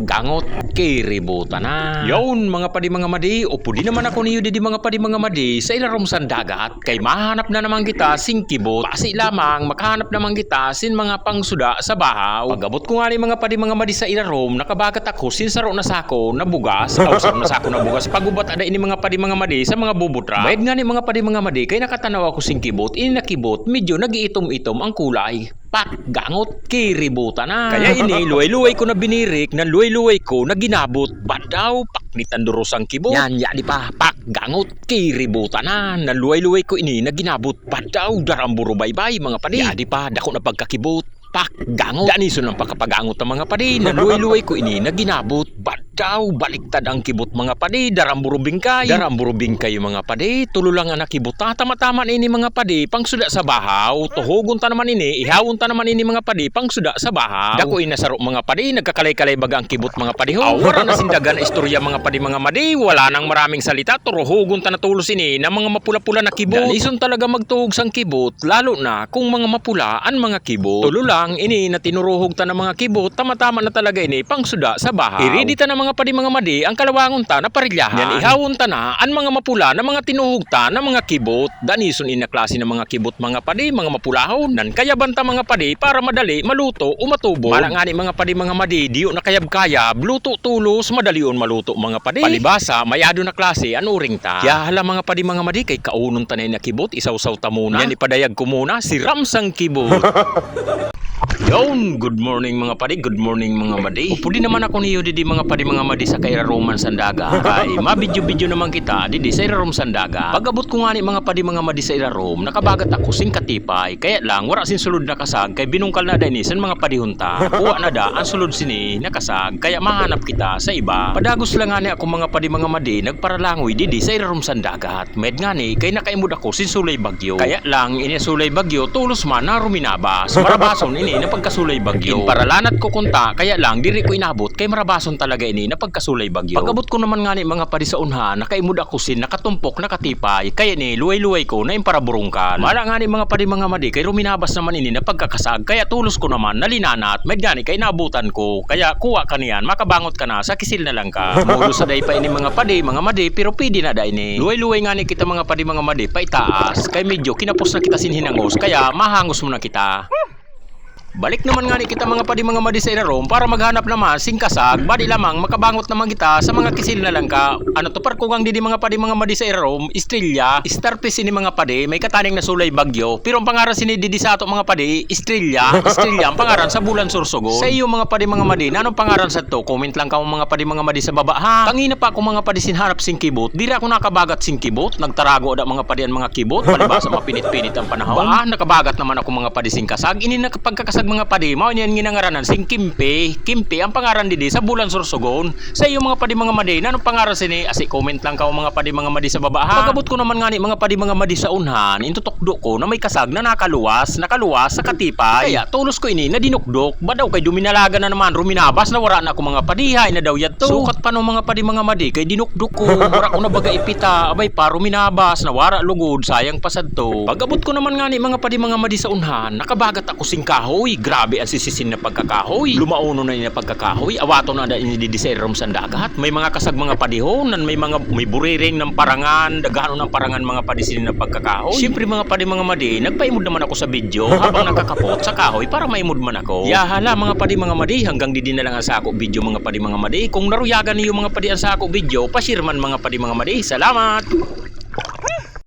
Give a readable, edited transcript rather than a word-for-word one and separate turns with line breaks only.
gangot kiributan na. Yun mga padi mga madi, upo di naman ako niyo di mga padi mga madi sa ilarom sa dagat kay mahanap na naman kita sing kibot. Pasi lamang makahanap naman kita sin mga pangsuda sa bahaw. Pagabot ko nga ni mga padi mga madi sa ilarom, nakabagat ako sin saro na sako na bugas. Saro na sako na bugas. Pagubat ada ini mga padi mga madi sa mga bubutra. Bayad nga ni mga padi mga madi kay nakatanaw ako sing kibot. Ini nakibot medyo nagiitom-itom ang kulay. Gangot kiributan na. Kaya ini luway-luway ko na binirik na luway-luway ko na ginabot. Badaw paknitan durosang kibot. Yan di pa gangot kiributan na luway-luway ko ini na ginabot. Badaw daramburo baybay mga padi. Di pa dako na pagkakibot. Gangot. Daniso ng pagkapagangot ng mga padi na luway-luway ko ini na ginabot. Badaw baliktad ang kibot mga padi. Daramburo bingkay mga padi. Tulo lang ang nakibot. Tama-tama ini mga padi pangsuda sa bahaw. Tuhugon ta naman ini. Ihawon ta naman ini mga padi pangsuda sa bahaw. Dako inasaro mga padi. Nagkakalay-kalay baga ang kibot mga padi. Wala na sindagan na istorya mga padi mga madi. Wala nang maraming salita. Turuhugon ta na tulos ini na mga mapula-pula na kibot. Danison talaga magtuhog sang kibot. Lalo na kung mga mapula ang mga kibot. Tulo lang ini na tinuruhog ta ng mga kibot. Tama-tama na talaga ini pangsuda sa bahaw. Iridi ta na mga padi mga madi ang kalawangon ta na parilyahan. Yan ihawon ta na ang mga mapula na mga tinuhog ta na mga kibot. Danison ina klase ng mga kibot mga padi, mga mapulahon. Nan kaya banta mga padi para madali maluto o matubo. Malangani mga padi mga madi, diyo na kayab-kayab, luto tulos, madalion maluto mga padi. Palibasa, mayado na klase ang uring ta. Kaya hala mga padi mga madi kay kaunon tanay na kibot, isaw-saw ta muna. Yan ipadayag ko muna si Ramsang Kibot. Yon, good morning mga padi, good morning mga madi. Pwede naman ako niyo di mga padi mga madi sa kairaroman sandaga. Kay mabidyo-bidyo naman kita di sa irarom sandaga. Pagabot ko nga ni mga padi mga madi sa irarom, nakabagat ako sing katipay. Kaya lang wala sin sulod na kasag kay binungkal na dai ni san mga padihunta. Kuha na da ang sulod sini nakasag kaya mahanap kita sa iba. Padagos lang nga ni ako mga padi mga madi nagparalangoy di sa irarom sandagat. Med nga ni kay nakaimod ako sin sulay bagyo. Kaya lang ini sulay bagyo tulos man na ruminabas. Marabason ini na pagkasulay bagyo. Paralanat ko kunta kaya lang diri ko inabot kay marabason talaga ini na pagkasulay bagyo. Pagabot ko naman nga ni mga padi sa unha nakaimod ako sin nakatumpok nakatipay kaya ni luway-luway ko na imparaburungkan. Mala nga ni mga padi mga madi kay ruminabas naman ini na pagkakasag kaya tulos ko naman nalinanat med gani kay nabutan ko kaya kuha ka niyan makabangot ka na sa kisil na lang ka. Mulo sa day pa ini mga padi mga madi pero pidi na da ini. Luway-luway nga ni kita mga padi mga madi pa itaas kay medyo kinapos na kita sinhinangos kaya mahangos mo na kita. Balik naman nga ni kita mga padi mga madi sa ilarom para maghanap naman sing kasag badi lamang makabangot naman kita sa mga kisil na lang ka. Ano to parkugang di mga padi mga madi sa ilarom Estrella, starfish ini mga padi may kataning na sulay bagyo pero ang pangaran sini di sa ato mga padi Estrella ang pangaran sa bulan Sursogon. Sa iyo mga padi mga madi nanong pangaran sa to comment lang ka mga padi mga madi sa baba ha. Tangina pa ako mga padi sinhanap sing kibot dira ako nakabagat sing kibot nagtarago da mga padi ang mga kibot palibasa mapinit-pinit ang panahon. Nakabagat naman ako mga padi sing kasag ini nakapagkakasag mga padi mao niyan ginangaranan sing Kimpe ang pangaran didi sa bulan Sursogon. Sa iyo mga padi mga madi nanong pangaran sini asi comment lang ka mga padi mga madi sa baba ha. Pagabot ko naman ngani mga padi mga madi sa unhan intutukdo ko na may kasag na nakaluwas sa katipay kaya tulos ko ini na dinukdok badaw kay duminalaga na naman ruminabas na wara na ako mga padihay na daw yato sukat pa no mga padi mga madi kay dinukdok ko wara ko na baga ipita abay pa ruminabas na wara lugod sayang pasadto. Pagabot ko naman ngani mga padi mga madi sa unhan nakabagat ako sing kahoy grabe ang sisisin na pagkakahoy. Lumauno na yung pagkakahoy. Awato na ini di sa irarom sandagat. May mga kasag mga padihon, may buriring ng parangan, dagano ng parangan mga padisin na pagkakahoy. Siyempre mga padi mga madi, nagpaimod naman ako sa video habang nakakapot sa kahoy para maimod man ako. Yahala mga padi mga madi, hanggang di na lang ang sako video mga padi mga madi. Kung naruyagan niyo mga padi ang sako video, pasirman mga padi mga madi. Salamat!